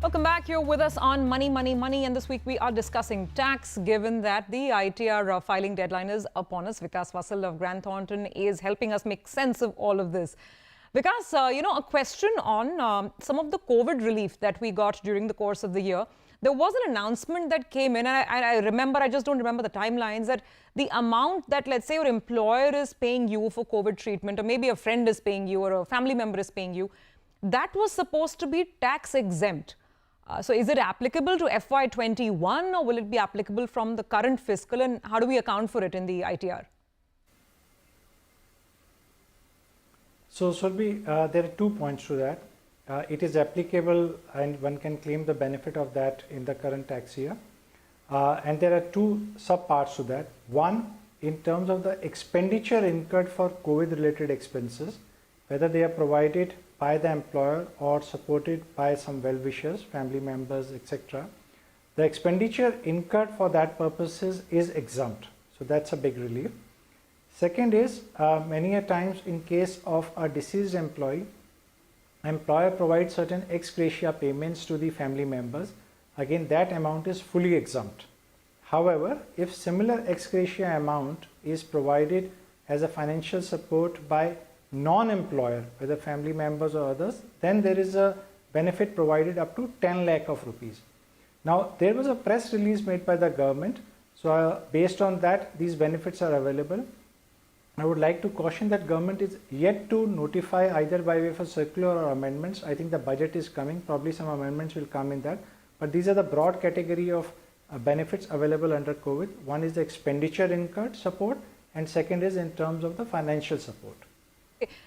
Welcome back. You're with us on Money, Money, Money. And this week we are discussing tax, given that the ITR filing deadline is upon us. Vikas Vassal of Grant Thornton is helping us make sense of all of this. Vikas, a question on some of the COVID relief that we got during the course of the year. There was an announcement that came in, and I just don't remember the timelines, that the amount that, let's say, your employer is paying you for COVID treatment, or maybe a friend is paying you, or a family member is paying you, that was supposed to be tax exempt. So is it applicable to FY21, or will it be applicable from the current fiscal, and how do we account for it in the ITR? So, Surbhi, there are 2 points to that. It is applicable and one can claim the benefit of that in the current tax year. And there are 2 sub-parts to that. One, in terms of the expenditure incurred for COVID-related expenses, whether they are provided by the employer or supported by some well-wishers, family members, etc. The expenditure incurred for that purposes is exempt. So that's a big relief. Second is, many a times in case of a deceased employee, employer provides certain ex gratia payments to the family members. Again, that amount is fully exempt. However, if similar ex gratia amount is provided as a financial support by non-employer, whether family members or others, then there is a benefit provided up to 10 lakh of rupees. Now, there was a press release made by the government. So based on that, these benefits are available. I would like to caution that government is yet to notify either by way of a circular or amendments. I think the budget is coming, probably some amendments will come in that. But these are the broad category of benefits available under COVID. One is the expenditure incurred support, and second is in terms of the financial support.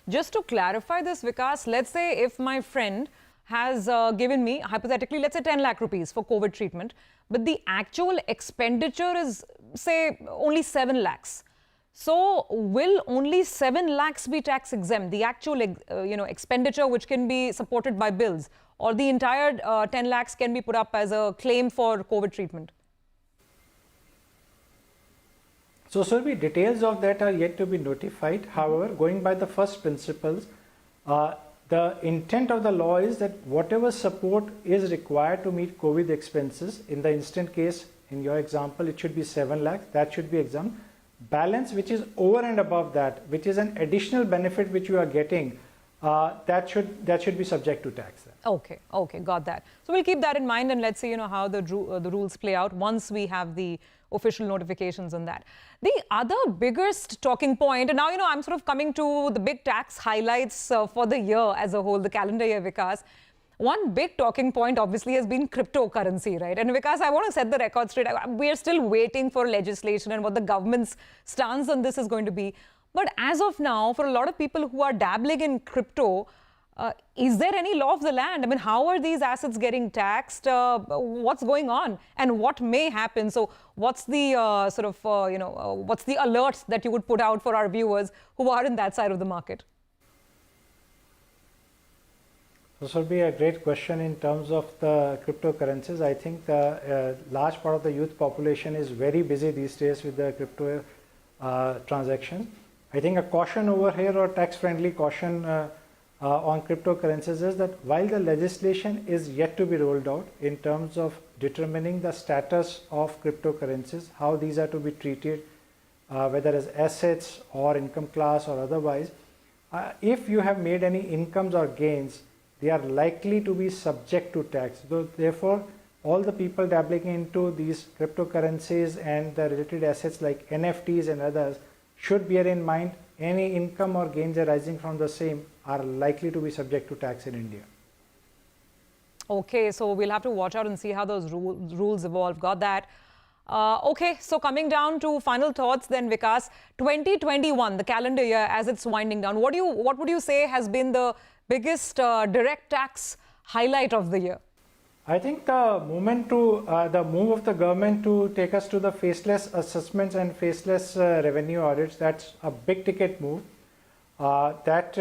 Just to clarify this, Vikas, let's say if my friend has given me, hypothetically, let's say 10 lakh rupees for COVID treatment, but the actual expenditure is, say, only 7 lakhs. So will only 7 lakhs be tax exempt, the actual expenditure which can be supported by bills, or the entire 10 lakhs can be put up as a claim for COVID treatment? So, Surbhi, details of that are yet to be notified. However, going by the first principles, the intent of the law is that whatever support is required to meet COVID expenses, in the instant case, in your example, it should be 7 lakhs, that should be exempt. Balance, which is over and above that, which is an additional benefit which you are getting, that should be subject to tax. Okay, got that. So we'll keep that in mind, and let's see, how the rules play out once we have the official notifications on that. The other biggest talking point, and now, I'm sort of coming to the big tax highlights for the year as a whole, the calendar year, Vikas. One big talking point obviously has been cryptocurrency, right? And Vikas, I want to set the record straight. We are still waiting for legislation and what the government's stance on this is going to be. But as of now, for a lot of people who are dabbling in crypto, is there any law of the land? I mean, how are these assets getting taxed? What's going on? And what may happen? So what's the what's the alert that you would put out for our viewers who are in that side of the market? This will be a great question in terms of the cryptocurrencies. I think the large part of the youth population is very busy these days with the crypto transactions. I think a caution over here, or tax-friendly caution on cryptocurrencies, is that while the legislation is yet to be rolled out in terms of determining the status of cryptocurrencies, how these are to be treated, whether as assets or income class or otherwise, if you have made any incomes or gains, they are likely to be subject to tax. So therefore, all the people dabbling into these cryptocurrencies and the related assets like NFTs and others should bear in mind any income or gains arising from the same are likely to be subject to tax in India. Okay, so we'll have to watch out and see how those rules evolve. Got that. Okay, so coming down to final thoughts then, Vikas, 2021, the calendar year as it's winding down, what would you say has been the biggest direct tax highlight of the year? I think the move of the government to take us to the faceless assessments and faceless revenue audits, that's a big ticket move. That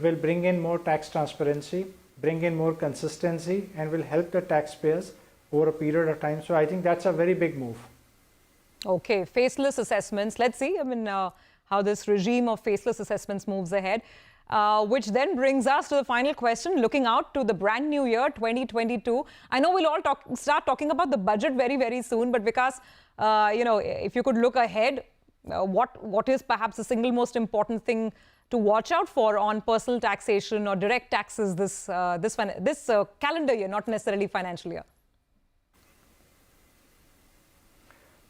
will bring in more tax transparency, bring in more consistency, and will help the taxpayers over a period of time. So I think that's a very big move. Okay, faceless assessments. Let's see, how this regime of faceless assessments moves ahead. which then brings us to the final question, looking out to the brand new year, 2022. I know we'll all start talking about the budget very, very soon, but because, if you could look ahead, what is perhaps the single most important thing to watch out for on personal taxation or direct taxes this calendar year, not necessarily financial year?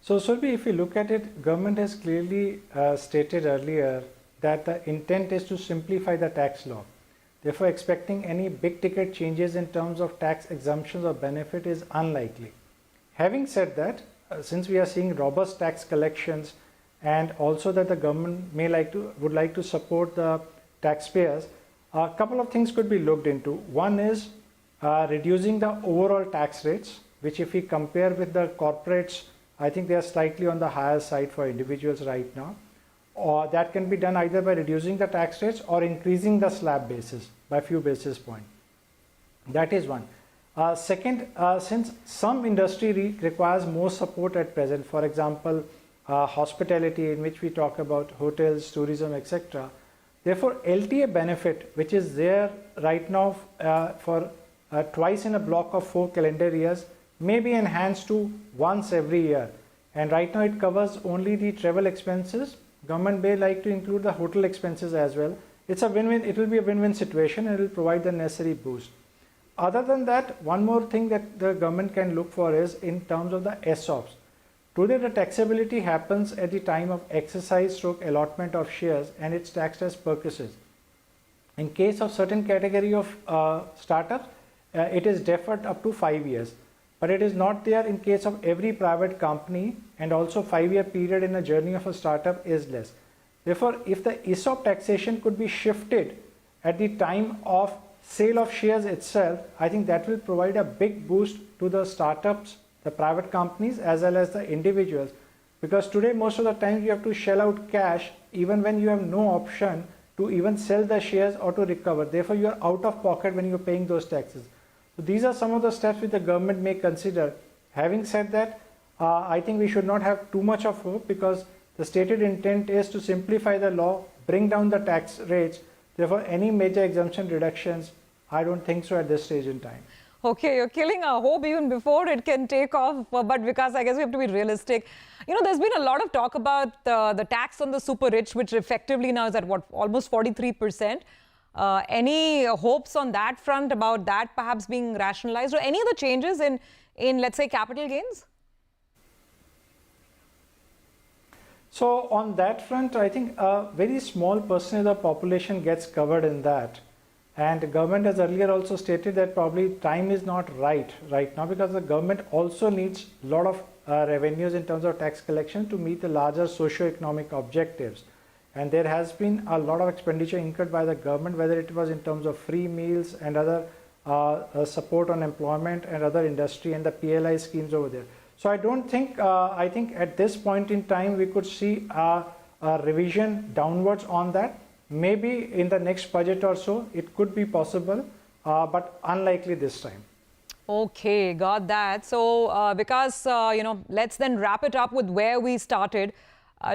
So, Surbhi, if you look at it, government has clearly stated earlier that the intent is to simplify the tax law. Therefore, expecting any big ticket changes in terms of tax exemptions or benefit is unlikely. Having said that, since we are seeing robust tax collections and also that the government would like to support the taxpayers, a couple of things could be looked into. One is reducing the overall tax rates, which if we compare with the corporates, I think they are slightly on the higher side for individuals right now. Or that can be done either by reducing the tax rates or increasing the slab basis by a few basis points. That is one. Second, since some industry requires more support at present, for example, hospitality, in which we talk about hotels, tourism, etc. Therefore, LTA benefit, which is there right now for twice in a block of 4 calendar years, may be enhanced to once every year. And right now it covers only the travel expenses. Government may like to include the hotel expenses as well. It's a win-win. It will be a win-win situation and it will provide the necessary boost. Other than that, one more thing that the government can look for is in terms of the ESOPs. Today the taxability happens at the time of exercise / allotment of shares and it's taxed as perquisites. In case of certain category of startups, it is deferred up to 5 years. But it is not there in case of every private company, and also 5-year period in a journey of a startup is less. Therefore, if the ESOP taxation could be shifted at the time of sale of shares itself, I think that will provide a big boost to the startups, the private companies as well as the individuals. Because today most of the time you have to shell out cash even when you have no option to even sell the shares or to recover. Therefore, you are out of pocket when you are paying those taxes. So these are some of the steps which the government may consider. Having said that, I think we should not have too much of hope because the stated intent is to simplify the law, bring down the tax rates. Therefore, any major exemption reductions, I don't think so at this stage in time. Okay, you're killing our hope even before it can take off, but because I guess we have to be realistic. There's been a lot of talk about the tax on the super rich, which effectively now is at almost 43%. Any hopes on that front about that perhaps being rationalized, or any other changes in let's say capital gains? So on that front, I think a very small percentage of the population gets covered in that. And the government has earlier also stated that probably time is not right now because the government also needs a lot of revenues in terms of tax collection to meet the larger socio-economic objectives. And there has been a lot of expenditure incurred by the government, whether it was in terms of free meals and other support on employment and other industry and the PLI schemes over there. So I don't think, I think at this point in time, we could see a revision downwards on that. Maybe in the next budget or so, it could be possible, but unlikely this time. Okay, got that. So because, let's then wrap it up with where we started.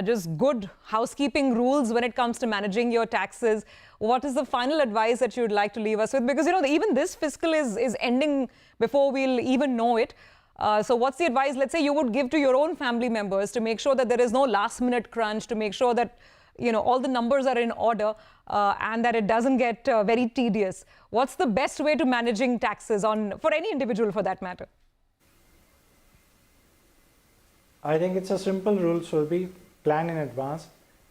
Just good housekeeping rules when it comes to managing your taxes. What is the final advice that you would like to leave us with? Because, even this fiscal is ending before we'll even know it. So what's the advice, let's say, you would give to your own family members to make sure that there is no last-minute crunch, to make sure that, all the numbers are in order and that it doesn't get very tedious? What's the best way to managing taxes for any individual for that matter? I think it's a simple rule, Surbhi. Plan in advance,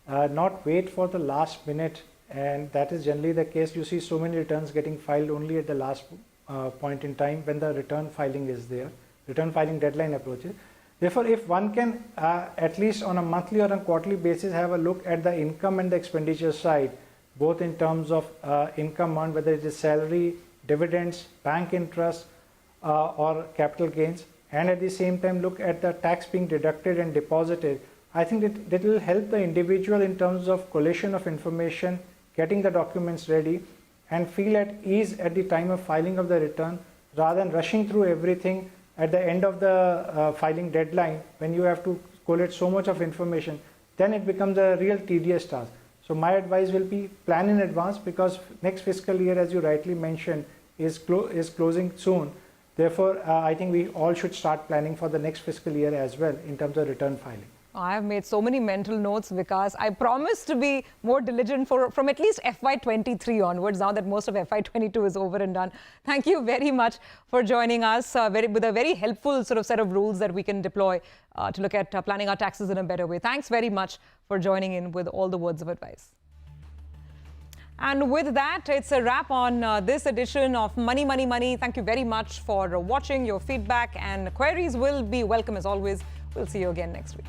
not wait for the last minute, and that is generally the case. You see so many returns getting filed only at the last point in time when the return filing is there, return filing deadline approaches. Therefore, if one can at least on a monthly or a quarterly basis have a look at the income and the expenditure side, both in terms of income earned, whether it is salary, dividends, bank interest or capital gains, and at the same time look at the tax being deducted and deposited, I think that will help the individual in terms of collation of information, getting the documents ready, and feel at ease at the time of filing of the return rather than rushing through everything at the end of the filing deadline when you have to collate so much of information. Then it becomes a real tedious task. So my advice will be plan in advance, because next fiscal year, as you rightly mentioned, is closing soon. Therefore, I think we all should start planning for the next fiscal year as well in terms of return filing. I have made so many mental notes, Vikas. I promise to be more diligent from at least FY23 onwards, now that most of FY22 is over and done. Thank you very much for joining us with a very helpful sort of set of rules that we can deploy to look at planning our taxes in a better way. Thanks very much for joining in with all the words of advice. And with that, it's a wrap on this edition of Money, Money, Money. Thank you very much for watching. Your feedback and queries will be welcome as always. We'll see you again next week.